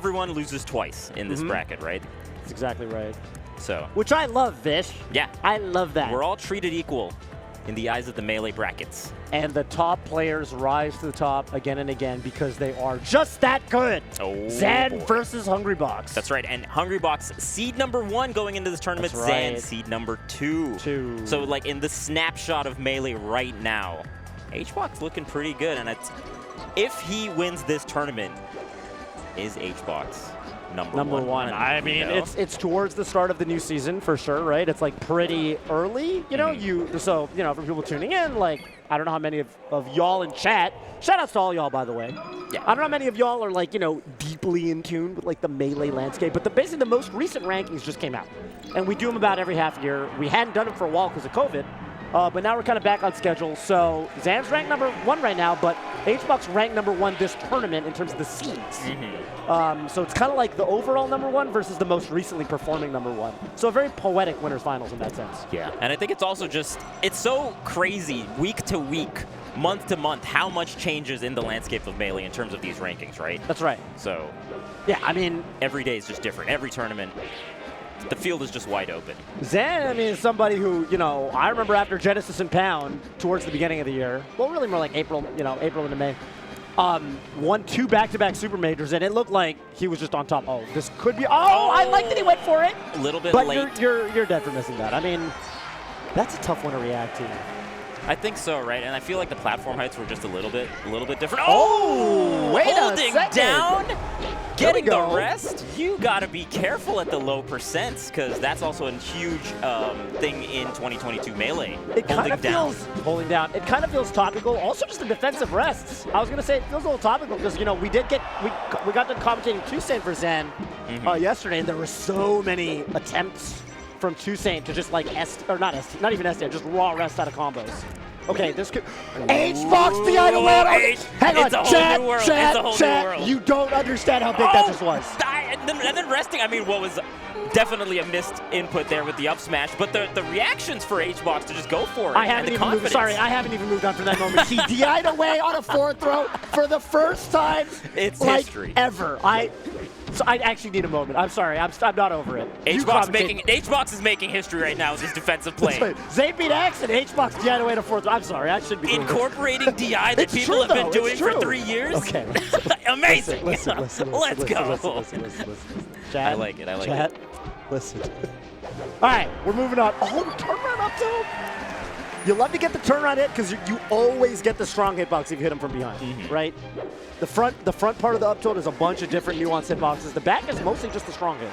everyone loses twice in this bracket, right? That's exactly right. So. Which I love, Vish. Yeah. I love that. We're all treated equal in the eyes of the Melee brackets. And the top players rise to the top again and again because they are just that good. Oh, Zain boy. versus Hungrybox. That's right. And Hungrybox, seed number 1 going into this tournament. That's right. Zain, seed number 2. So, like, in the snapshot of Melee right now, HBox looking pretty good. And if he wins this tournament, is HBox number one? I mean, it's towards the start of the new season for sure, right? It's like pretty early, you know. So for people tuning in, like I don't know how many of y'all in chat. Shout outs to all y'all, by the way. Yeah. I don't know how many of y'all are like deeply in tune with like the Melee landscape, but basically the most recent rankings just came out, and we do them about every half year. We hadn't done them for a while because of COVID. But now we're kind of back on schedule. So Zain's ranked number 1 right now, but HBox ranked number 1 this tournament in terms of the seeds. So it's kind of like the overall number 1 versus the most recently performing number 1. So a very poetic winners finals in that sense. Yeah, and I think it's also it's so crazy week to week, month to month, how much changes in the landscape of Melee in terms of these rankings, right? That's right. So yeah, I mean, every day is just different. Every tournament, the field is just wide open. Zain, I mean, is somebody who, I remember after Genesis and Pound towards the beginning of the year, well, really more like April into May, won 2 back-to-back super majors, and it looked like he was just on top. Oh, this could be. Oh, I like that he went for it. A little bit but late. But you're dead for missing that. I mean, that's a tough one to react to. I think so, right? And I feel like the platform heights were just a little bit different. Oh, wait holding a second. down, getting the rest. You got to be careful at the low percents because that's also a huge thing in 2022 Melee. It kind of feels holding down. It kind of feels topical. Also, just the defensive rests. I was gonna say it feels a little topical because we got done commentating Zain for Zain yesterday, and there were so many attempts from Zain to just like not even ST, just raw rest out of combos. Okay, this could. HBox the idol man. Hang on, chat. You don't understand how big that just was. And then resting. I mean, what was definitely a missed input there with the up smash, but the reactions for HBox to just go for it. I haven't even moved on from that moment. He DI'd away on a forward throw for the first time. It's like history. Ever. So I actually need a moment. I'm sorry. I'm not over it. HBox is making history right now with his defensive play. Zain beat X and HBox DI'd away to fourth. I'm sorry. I should be incorporating DI that people have been doing for 3 years. Okay. Amazing. Listen, Let's go. Listen. Chat, I like it. Chat, listen. All right, we're moving on. Oh, turnaround up tilt. You love to get the turnaround hit because you always get the strong hitbox if you hit them from behind, right? The front part of the up tilt is a bunch of different nuanced hitboxes. The back is mostly just the strong hit.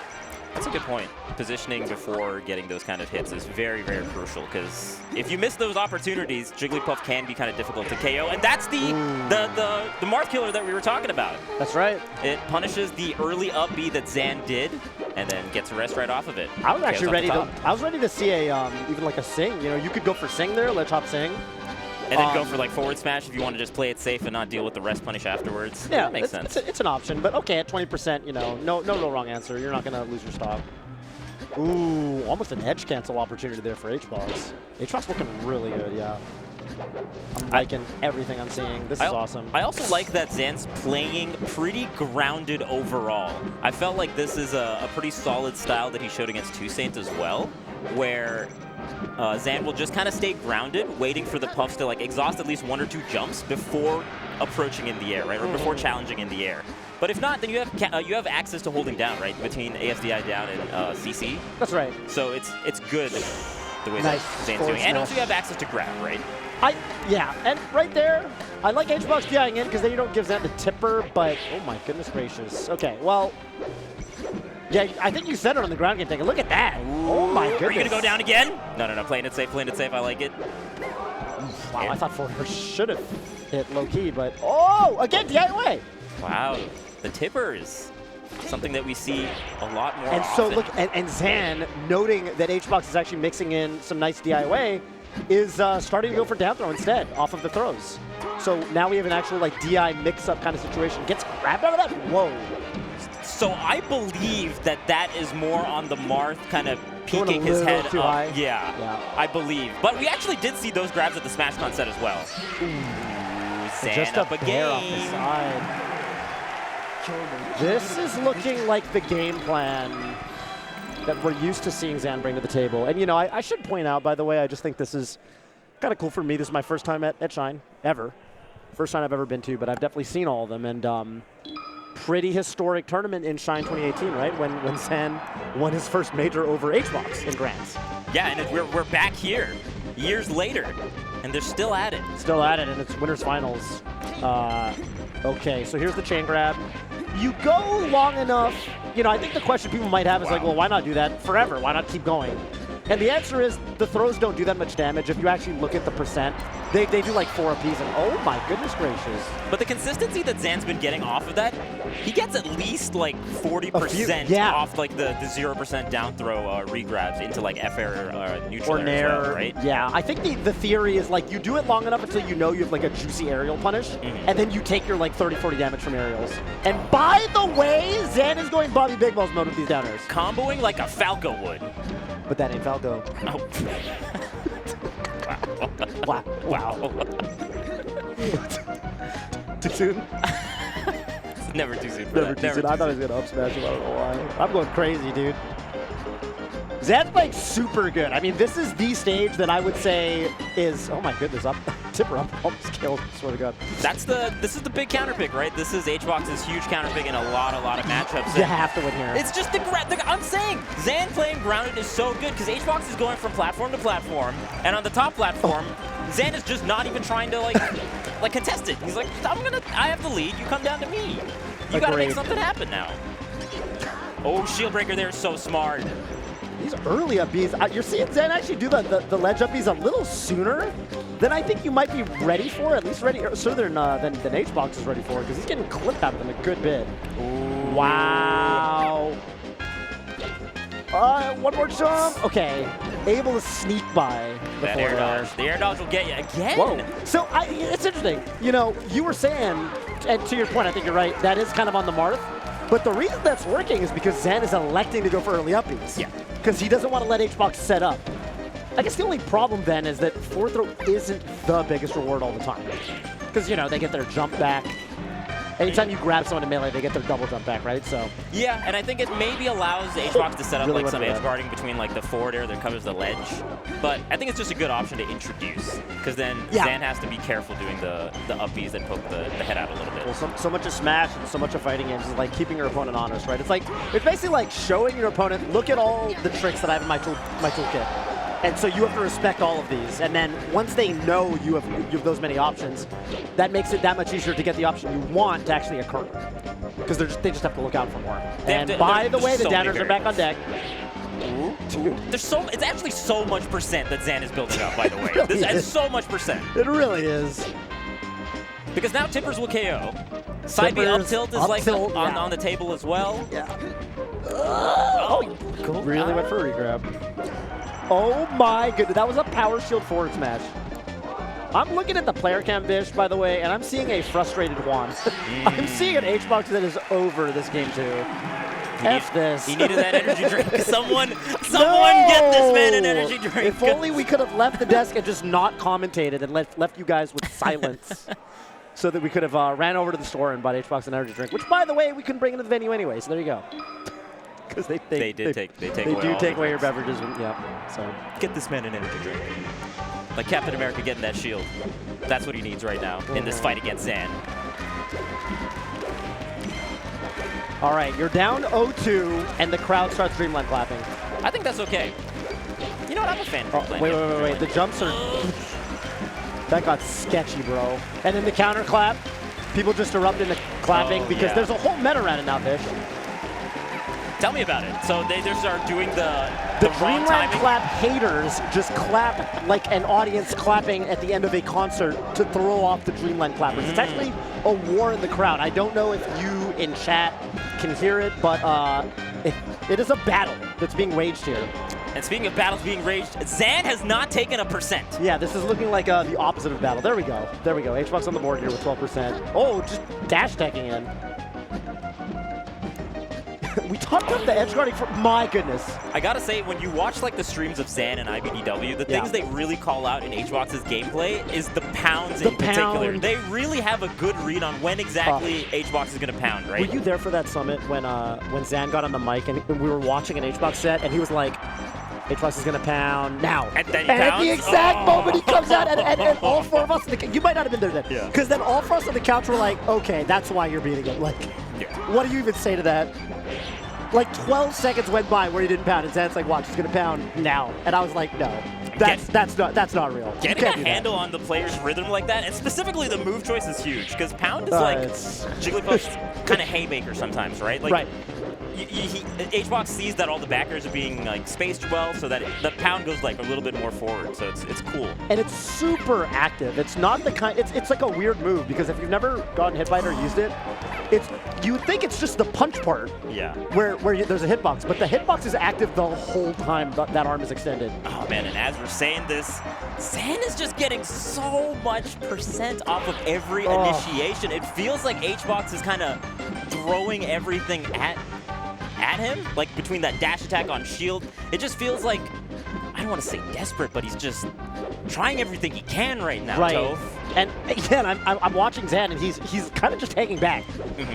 That's a good point. Positioning before getting those kind of hits is very, very crucial because if you miss those opportunities, Jigglypuff can be kind of difficult to KO, and that's the Marth killer that we were talking about. That's right. It punishes the early up B that Zain did, and then gets a rest right off of it. I was actually ready to see a even like a Sing. You could go for Sing there, let's hop Sing. And then go for like forward smash if you want to just play it safe and not deal with the rest punish afterwards. Yeah, that makes sense. It's an option, but okay, at 20%, no real wrong answer. You're not going to lose your stock. Ooh, almost an edge cancel opportunity there for HBox. HBox looking really good, yeah. I'm liking everything I'm seeing. This is awesome. I also like that Zain's playing pretty grounded overall. I felt like this is a pretty solid style that he showed against Zain as well, where Zain will just kind of stay grounded, waiting for the puffs to like exhaust at least 1 or 2 jumps before approaching in the air, right, or before challenging in the air. But if not, then you have access to holding down, right, between ASDI down and CC. That's right. So it's good the way that Zain's doing, and also you have access to grab, right? Yeah, and right there, I like HBox DIing in because then you don't give Zain the tipper, but oh my goodness gracious. Okay, well. Yeah, I think you said it on the ground game thing. Look at that. Ooh, oh my goodness. Are you going to go down again? No. Playing it safe. I like it. Wow, I thought forward should have hit low-key, but oh, again, DI away. Wow, the tippers. Something that we see a lot more And often. so look, and Zain, noting that HBox is actually mixing in some nice DI away, is starting to go for down throw instead, off of the throws. So now we have an actual like DI mix-up kind of situation. Gets grabbed out of that? Whoa. So I believe that is more on the Marth kind of peeking his head up. High. Yeah, I believe. But we actually did see those grabs at the SmashCon set as well. Ooh, Zain just up a again. bear off the side. This is looking like the game plan that we're used to seeing Zain bring to the table. And, you know, I should point out, by the way, I just think this is kind of cool for me. This is my first time at Shine, ever. First time I've ever been to, but I've definitely seen all of them. And pretty historic tournament in Shine 2018, right? When Zain won his first major over Hbox in Grands. Yeah, and we're back here years later, and they're still at it. Still at it, and it's winners finals. Okay, so here's the chain grab. You go long enough, you know, I think the question people might have is like, well, why not do that forever? Why not keep going? And the answer is the throws don't do that much damage. If you actually look at the percent, they do like 4 apiece, and oh my goodness gracious. But the consistency that Zain's been getting off of that, he gets at least like 40% off like the 0% down throw regrabs into like F-air neutral or air as well, right? Yeah, I think the theory is like you do it long enough until you know you have like a juicy aerial punish, and then you take your like 30-40 damage from aerials. And by the way, Zain is going Bobby Big Balls mode with these downers. Comboing like a Falco would. But that ain't Falco. Oh. Wow. Wow. Too soon? It's never too soon for Never that. too soon. I thought he was going to up smash him. I don't know why. I'm going crazy, dude. Zain's playing super good. I mean, this is the stage that I would say is, oh my goodness, Tipper up almost killed, swear to God. This is the big counter pick, right? This is Hbox's huge counter pick in a lot of matchups. You have to win here. It's just I'm saying, Zain playing grounded is so good because Hbox is going from platform to platform, and on the top platform, Zain is just not even trying to like contest it. He's like, I have the lead, you come down to me. You gotta make something happen now. Oh, shield breaker there is so smart. These early up Bs, you're seeing Zain actually do the ledge up Bs a little sooner than I think you might be ready for, at least sooner than Hbox is ready for, because he's getting clipped out of them a good bit. Ooh. Wow. One more jump. Okay, able to sneak by the air dodge. The air dodge will get you again. Whoa. So it's interesting. You know, you were saying, and to your point, I think you're right, that is kind of on the Marth. But the reason that's working is because Zain is electing to go for early uppies. Yeah. Because he doesn't want to let Hbox set up. I guess the only problem then is that forward throw isn't the biggest reward all the time. Because, you know, they get their jump back. Anytime you grab someone in melee, they get their double jump back, right? So yeah, and I think it maybe allows Hbox to set up really like some edge guarding between like the forward air that covers the ledge. But I think it's just a good option to introduce, because then Zain has to be careful doing the upbeats that poke the head out a little bit. Well, so much of Smash and so much of fighting games is like keeping your opponent honest, right? It's basically like showing your opponent, look at all the tricks that I have in my toolkit. And so you have to respect all of these. And then once they know you have those many options, that makes it that much easier to get the option you want to actually occur. Because they just have to look out for more. And by the way, the downers are back on deck. Ooh. Dude. It's actually so much percent that Zain is building up, by the way. Really This is so much percent. It really is. Because now Tippers will KO. Side B up tilt is like on the table as well. Yeah. Oh, cool. Really went for a regrab. Oh my goodness, that was a power shield forward smash. I'm looking at the player cam dish, by the way, and I'm seeing a frustrated Juan. I'm seeing an Hbox that is over this game too. F this. He needed that energy drink. Someone get this man an energy drink. If only we could have left the desk and just not commentated and left you guys with silence. So that we could have ran over to the store and bought Hbox an energy drink, which, by the way, we couldn't bring into the venue anyway, so there you go. Because they do take away your beverages. Yeah. So get this man an energy drink. Like Captain America getting that shield. That's what he needs right now in this fight against Zain. All right, you're down 0-2, and the crowd starts Dreamland clapping. I think that's okay. You know what? I'm a fan of wait. The jumps are... That got sketchy, bro. And then the counter clap, people just erupt into clapping because there's a whole meta around it now, Fish. Tell me about it. So they just are doing the Dreamland clap haters just clap like an audience clapping at the end of a concert to throw off the Dreamland clappers. It's actually a war in the crowd. I don't know if you in chat can hear it, but it is a battle that's being waged here. And speaking of battles being raged, Zain has not taken a percent. Yeah, this is looking like the opposite of battle. There we go. There we go. Hbox on the board here with 12%. Oh, just dash teching in. we talked about the edge guarding for, my goodness. I gotta say, when you watch like the streams of Zain and IBDW, the things they really call out in HBox's gameplay is the pounds in particular. They really have a good read on when exactly HBox is gonna pound, right? Were you there for that summit when Zain got on the mic and we were watching an HBox set and he was like, HBox is going to pound now. And then and at the exact moment he comes out and all four of us, you might not have been there then. Yeah. Because then all four of us on the couch were like, okay, that's why you're beating him. Like, what do you even say to that? Like 12 seconds went by where he didn't pound, and Zan's like, watch, he's going to pound now. And I was like, no, that's not real. Getting a handle on the player's rhythm like that, and specifically the move choice is huge, because pound is like Jigglypuff's kind of haymaker sometimes, right? Like, right. HBox sees that all the backers are being like spaced well, so that the pound goes like a little bit more forward. So it's cool. And it's super active. It's not the kind. It's like a weird move because if you've never gotten hit by it or used it, you would think it's just the punch part. Yeah. Where there's a hitbox, but the hitbox is active the whole time that arm is extended. Oh man! And as we're saying this, Zain is just getting so much percent off of every initiation. It feels like HBox is kind of throwing everything at him, like between that dash attack on shield. It just feels like, I don't want to say desperate, but he's just trying everything he can right now, Toph. And again, I'm watching Zain, and he's kind of just hanging back.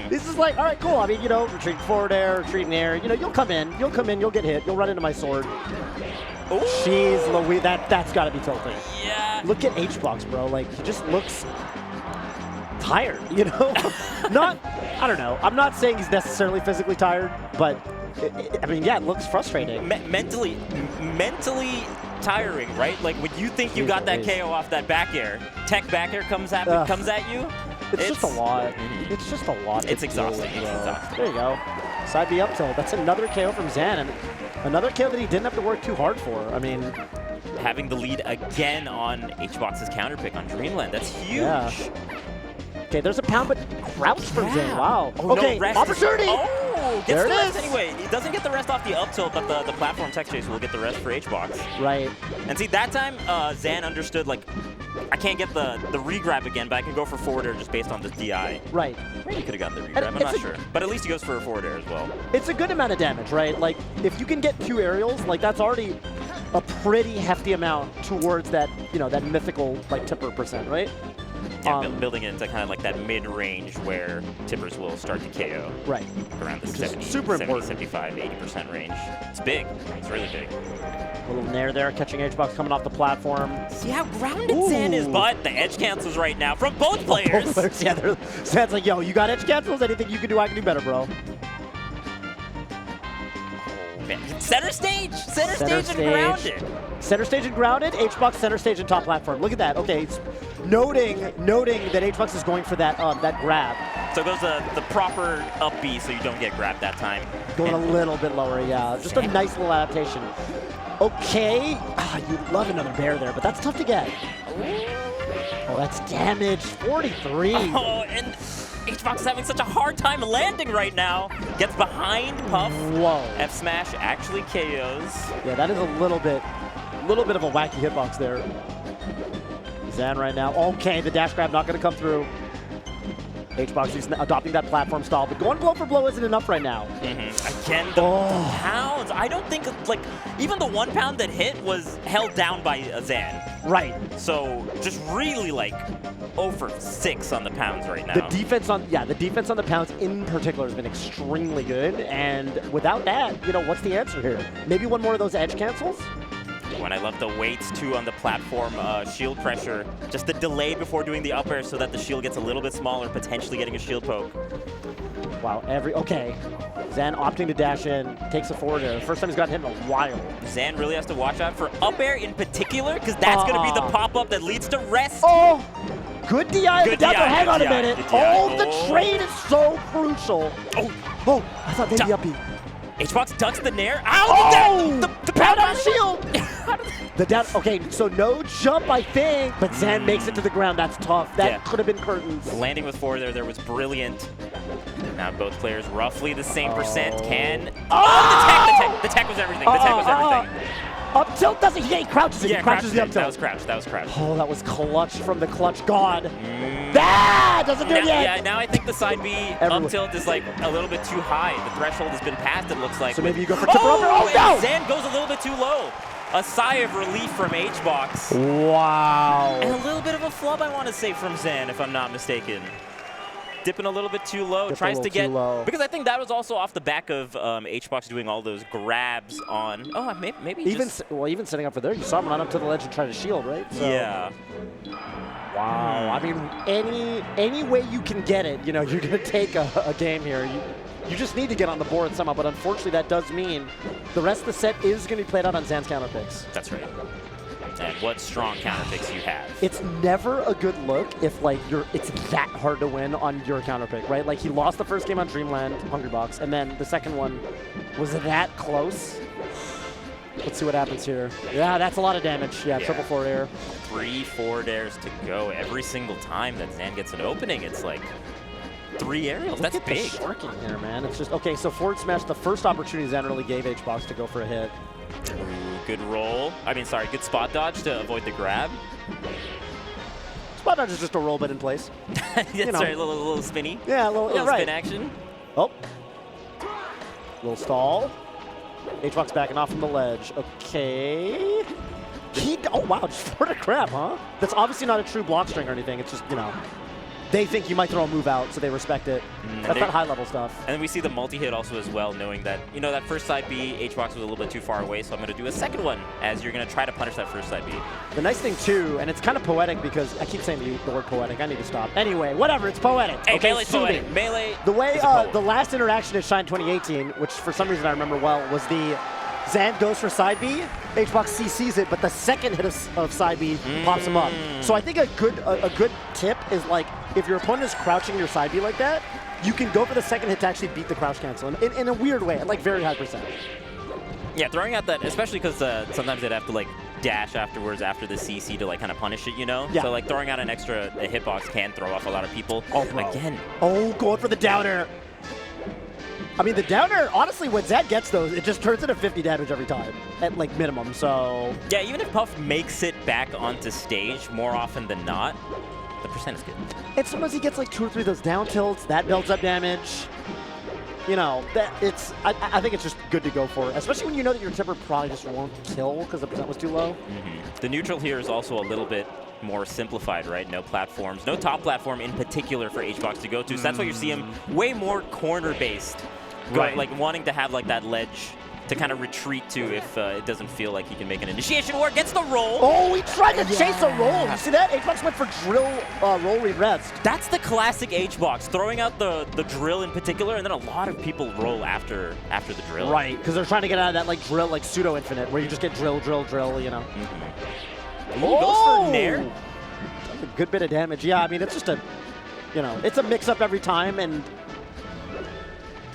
This is like, all right, cool. I mean, you know, retreat forward air, retreat in air. You know, you'll come in, you'll get hit, you'll run into my sword. Ooh. Jeez Louise, that's got to be tilting. Yeah. Look at HBox, bro. Like, he just looks tired, you know? I don't know. I'm not saying he's necessarily physically tired, but I mean, yeah, it looks frustrating. Mentally tiring, right? Like when you think you got that KO off that back air, tech back air comes at you. It's just a lot. It's just a lot. It's exhausting. It's exhausting. There you go. Side B up tilt. That's another KO from Zain, and another KO that he didn't have to work too hard for. I mean, having the lead again on HBox's counter pick on Dreamland. That's huge. Yeah. Okay, there's a pound, but crouch from Zain. Wow. Oh, okay, no, opportunity. Gets there the it rest is. Anyway. He doesn't get the rest off the up tilt, but the platform tech chase will get the rest for HBox. Right. And see, that time, Zain understood, like, I can't get the re-grab again, but I can go for forward air just based on this DI. Right. Maybe he could have gotten the re-grab, I'm not sure. But at least he goes for a forward air as well. It's a good amount of damage, right? Like, if you can get 2 aerials, like, that's already a pretty hefty amount towards that, you know, that mythical, like, tipper percent, right? Yeah, building it into kind of like that mid-range where tippers will start to KO. Right. Around the 70, super 70, important. 75, 80% range. It's big. It's really big. A little nair there, catching HBox coming off the platform. See how grounded Zain is, but the edge cancels right now from both players. Both players, yeah. Zan's like, yo, you got edge cancels? Anything you can do, I can do better, bro. Center stage! Center stage and grounded! Center stage and grounded, HBox center stage and top platform. Look at that. Okay, it's noting that HBox is going for that that grab. So it goes the proper up B so you don't get grabbed that time. Going a little bit lower, yeah. Just a nice little adaptation. Okay. You'd love another bear there, but that's tough to get. Oh, that's damage. 43. Oh, and HBox is having such a hard time landing right now. Gets behind Puff. Whoa. F smash actually KOs. Yeah, that is a little bit of a wacky hitbox there. Zain right now. Okay, the dash grab not going to come through. HBox is adopting that platform style, but going blow for blow isn't enough right now. Again, the pounds. I don't think, like, even the 1 pound that hit was held down by Zain. Right. So just really like 0 for 6 on the pounds right now. The defense on the pounds in particular has been extremely good, and without that, you know, what's the answer here? Maybe one more of those edge cancels? When I love the weights too on the platform, shield pressure, just the delay before doing the up air so that the shield gets a little bit smaller, potentially getting a shield poke. Wow, okay. Zain opting to dash in, takes a forward air. First time he's gotten hit in a while. Zain really has to watch out for up air in particular, because that's going to be the pop-up that leads to rest. Oh, good DI. Good DI. Hang on a minute. Oh, the trade is so crucial. Oh, I thought maybe up B. HBox ducks the nair. Ow! The pound on shield! Okay, so no jump, I think, but Zain makes it to the ground. That's tough. That could have been curtains. Landing with 4 there was brilliant. Now both players roughly the same percent can. Oh, the tech was everything. The tech was everything. Up tilt doesn't, he crouches it. Yeah, He crouches the up that tilt. was crouch. That was crouch. Oh, that was clutch from the clutch god. That doesn't do it yet. Yeah, now I think the side B up tilt is like a little bit too high. The threshold has been passed, it looks like. So maybe you go for tipper over. Oh, no! Zain goes a little bit too low. A sigh of relief from HBox. Wow. And a little bit of a flub, I want to say, from Zain, if I'm not mistaken. Dipping a little bit too low, tries to get, because I think that was also off the back of HBox doing all those grabs on, maybe even even setting up for there, you saw him run up to the ledge and try to shield, right? So. Yeah. Wow. I mean, any way you can get it, you know, you're going to take a game here. You just need to get on the board somehow, but unfortunately that does mean the rest of the set is going to be played out on Zain's counter picks. That's right. And what strong counter picks you have. It's never a good look if like it's that hard to win on your counter pick, right? Like he lost the first game on Dreamland, Hungrybox, and then the second one was that close. Let's see what happens here. Yeah, that's a lot of damage. Yeah, triple forward air. 3 forward airs to go every single time that Zain gets an opening. It's like 3 aerials. That's big. The sharking here, man. It's just okay. So forward smash, the first opportunity Zain really gave HBox to go for a hit. Ooh, good roll. Good spot dodge to avoid the grab. Spot dodge is just a roll bit in place. That's right, a little spinny. Yeah, a little spin action. Oh. Little stall. HBox backing off from the ledge. Okay. Oh, wow, just forward a grab, huh? That's obviously not a true block string or anything. It's just, you know, they think you might throw a move out, so they respect it. That's not high-level stuff. And then we see the multi-hit also as well, knowing that, you know, that first side B, HBox was a little bit too far away, so I'm going to do a second one as you're going to try to punish that first side B. The nice thing, too, and it's kind of poetic because I keep saying the word poetic. I need to stop. Anyway, whatever, it's poetic. Hey, okay, Melee's poetic. Melee the way the last interaction at Shine 2018, which for some reason I remember well, was the Zain goes for side B, HBox CCs it, but the second hit of side B pops him up. So I think a good tip is like, if your opponent is crouching your side B like that, you can go for the second hit to actually beat the crouch cancel in a weird way, at like very high percentage. Yeah, throwing out that, especially because sometimes they'd have to like dash afterwards after the CC to like kind of punish it, you know? Yeah. So like throwing out an extra hitbox can throw off a lot of people. Oh, bro. Again. Oh, going for the downer. I mean, the downer, honestly, when Zain gets those, it just turns into 50 damage every time, at like minimum, so. Yeah, even if Puff makes it back onto stage more often than not, the percent is good. And sometimes he gets like 2 or 3 of those down tilts, that builds up damage. You know, I think it's just good to go for it, especially when you know that your tipper probably just won't kill because the percent was too low. The neutral here is also a little bit more simplified, right? No platforms, no top platform in particular for HBox to go to. So that's why you see him way more corner-based, like wanting to have like that ledge to kind of retreat to if it doesn't feel like he can make an initiation war. Gets the roll. Oh, he tried to chase a roll. You see that? HBox went for drill, roll, read, rest. That's the classic HBox, throwing out the drill in particular, and then a lot of people roll after the drill. Right, because they're trying to get out of that like drill, like pseudo infinite, where you just get drill, drill, drill, you know. Ooh, goes for Nair. That's a good bit of damage. Yeah, I mean, it's just a, you know, it's a mix-up every time, and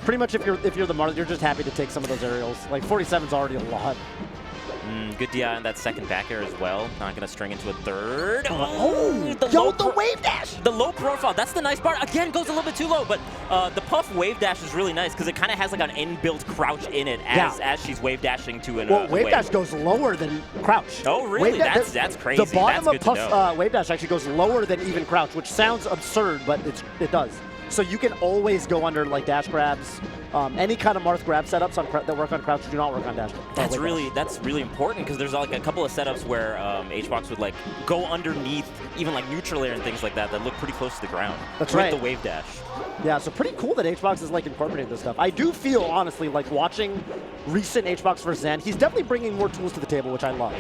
pretty much if you're the Marth, you're just happy to take some of those aerials. Like 47's already a lot. Good DI on that second back air as well. Not going to string into a third. The wave dash! The low profile, that's the nice part. Again, goes a little bit too low, but the Puff wave dash is really nice because it kind of has like an inbuilt crouch in it as she's wave dashing to an wave dash goes lower than crouch. Oh, really? That's crazy. The bottom of Puff's wave dash actually goes lower than even crouch, which sounds absurd, but it does. So you can always go under like dash grabs. Any kind of Marth grab setups that work on crouch do not work on dash. That's really important because there's like a couple of setups where HBox would like go underneath even like neutral air and things like that look pretty close to the ground. That's right. With the wave dash. Yeah, so pretty cool that HBox is like incorporating this stuff. I do feel honestly like watching recent HBox versus Zain, he's definitely bringing more tools to the table, which I love.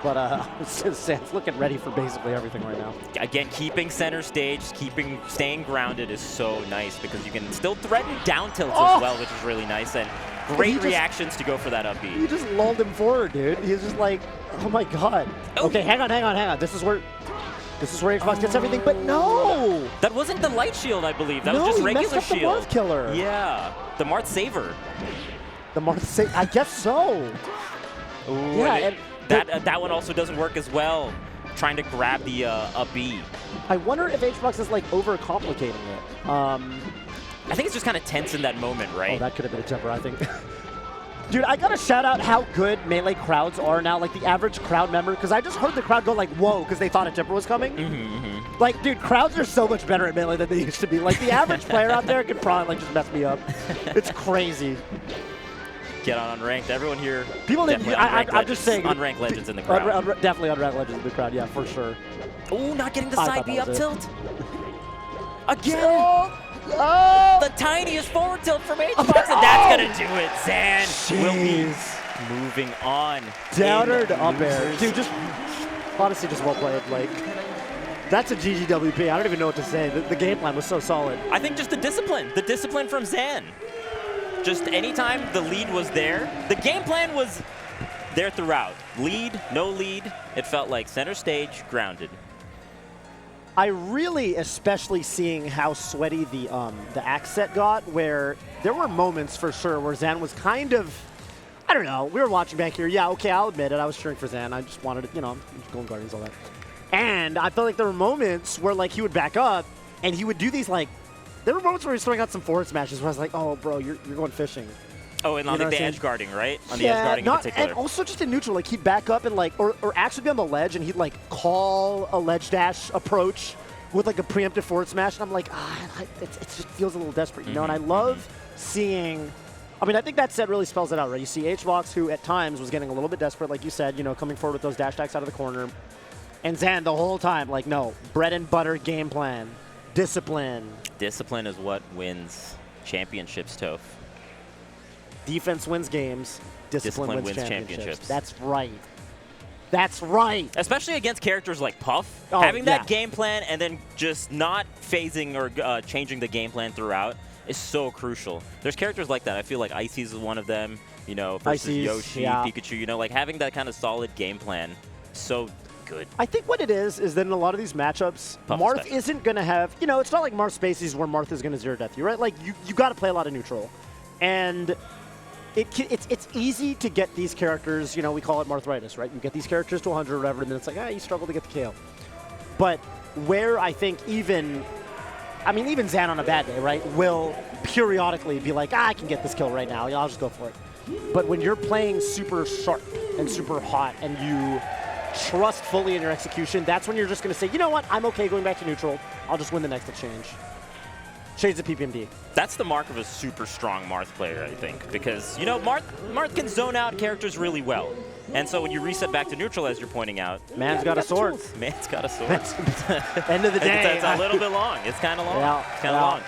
But Zain's looking ready for basically everything right now. Again, keeping center stage, staying grounded is so nice because you can still threaten down tilts as well, which is really nice. And great reactions to go for that up B. You just lulled him forward, dude. He's just like, oh my god. Okay, hang on. This is where HBox gets everything, but no! That wasn't the light shield, I believe. That was just regular messed up shield. The Marth killer. Yeah, the Marth saver. The Marth saver, I guess so. Ooh, yeah, that one also doesn't work as well. Trying to grab the up B. I wonder if HBox is like overcomplicating it. I think it's just kind of tense in that moment, right? Oh, that could have been a temper, I think. Dude, I gotta shout out how good Melee crowds are now, like the average crowd member, because I just heard the crowd go like, whoa, because they thought a Tipper was coming. Like, dude, crowds are so much better at Melee than they used to be. Like, the average player out there could probably like just mess me up. It's crazy. Get on Unranked. Everyone here. People that I'm just saying. Unranked legends in the crowd. Definitely unranked legends in the crowd, yeah, for sure. Oh, not getting the side B up tilt. Again. Oh. The tiniest forward tilt from Hungrybox, and that's going to do it. Zan will be moving on. Downer to up air. Dude, just honestly, just well played. Like, that's a GGWP. I don't even know what to say. The game plan was so solid. I think just the discipline from Zan. Just anytime the lead was there, the game plan was there throughout. Lead, no lead, it felt like center stage, grounded. I really, especially seeing how sweaty the axe set got, where there were moments for sure where Zan was kind of, I don't know, we were watching back here. Yeah, okay, I'll admit it. I was cheering for Zan. I just wanted to, you know, Golden Guardians, all that. And I felt like there were moments where, like, he would back up and he would do these, like, there were moments where he was throwing out some forward smashes where I was like, oh, bro, you're going fishing. Oh, and on the edge guarding, right? On the edge guarding in particular. And also just in neutral, like, he'd back up and, like, or actually be on the ledge and he'd, like, call a ledge dash approach with, like, a preemptive forward smash. And I'm like, it just feels a little desperate, you know? And I love seeing, I mean, I think that set really spells it out, right? You see Hungrybox, who at times was getting a little bit desperate, like you said, you know, coming forward with those dash attacks out of the corner. And Zan the whole time, like, no, bread and butter game plan, discipline. Discipline is what wins championships, Toph. Defense wins games. Discipline wins championships. That's right. That's right. Especially against characters like Puff. Having that game plan and then just not phasing or changing the game plan throughout is so crucial. There's characters like that. I feel like Icy's is one of them, you know, versus Yoshi, Pikachu, you know, like having that kind of solid game plan, so good. I think what it is that in a lot of these matchups, Marth isn't going to have, you know, it's not like Marth Spaces where Marth is going to zero death you, right? Like, you got to play a lot of neutral. And it's easy to get these characters, you know, we call it Marthritis, right? You get these characters to 100 or whatever, and then it's like, you struggle to get the KO. But where I think even Zan on a bad day, right, will periodically be like, I can get this kill right now. I'll just go for it. But when you're playing super sharp and super hot and you trust fully in your execution, that's when you're just going to say, you know what, I'm okay going back to neutral. I'll just win the next exchange. Shades of PPMD. That's the mark of a super strong Marth player, I think, because, you know, Marth can zone out characters really well. And so when you reset back to neutral, as you're pointing out, man's got a sword. Man's got a sword. End of the day. It's a little bit long. It's kind of long. Yeah, it's kind of long.